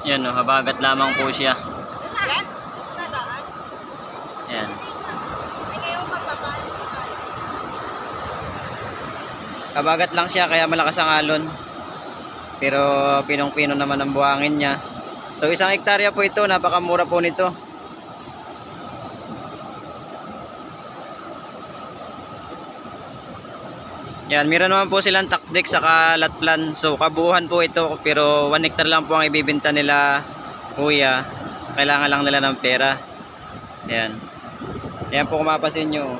Yan o, habagat lamang po siya. Yan. Habagat lang siya kaya malakas ang alon. Pero pinong-pino naman ang buhangin niya. So 1 hektarya po ito, napakamura po nito. Yan, meron naman po silang takdik saka latplan. So kabuuhan po ito, pero 1 hektar lang po ang ibibenta nila kuya. Kailangan lang nila ng pera. Yan. Yan po kung mapasin nyo.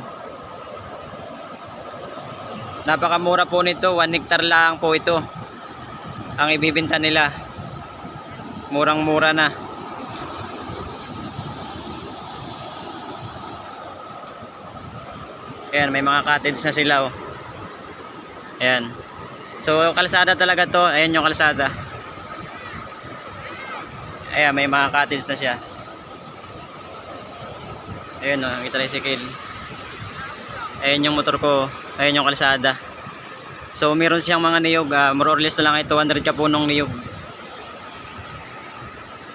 Napakamura po nito, 1 hektar lang po ito ang ibibenta nila. Murang mura na. Ayan, may mga cottage na sila oh. Ayan. So kalsada talaga to. Ayan yung kalsada. Ayan, may mga cottage na siya. Ayan o, may tricycle. Ayan yung motor ko. Ayan yung kalsada. So meron siyang mga niyog, more or less na lang ito, 200 ka punong niyog.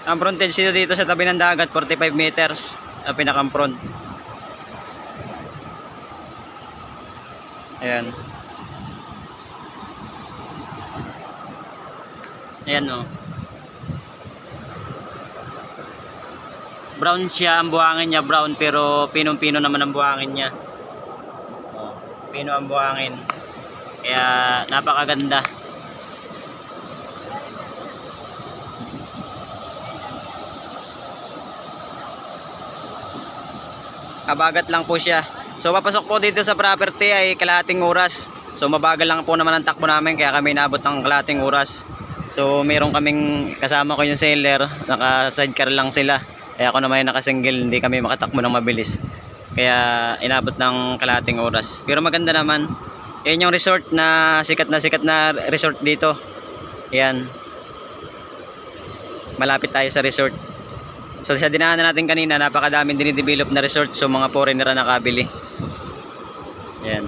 Ang frontage dito sa tabi ng dagat, 45 meters ang pinakang front. Ayan. Ayan o. Brown siya, ang buhangin niya brown, pero pinong-pino naman ang buhangin niya. O, pino ang buhangin. Kaya napakaganda. Kabagat lang po siya. So papasok po dito sa property ay kalahating oras. So mabagal lang po naman ang takbo namin, kaya kami naabot ng kalahating oras. So meron kaming kasama ko yung seller, naka sidecar lang sila. Kaya ako naman naka-single, hindi kami makatakbo ng mabilis. Kaya inabot ng kalahating oras. Pero maganda naman. Yan yung resort na sikat na resort dito. Yan. Malapit tayo sa resort. So sa dinaanan natin kanina, napakadaming dinidevelop na resort. So mga foreigner na nakabili. Yan.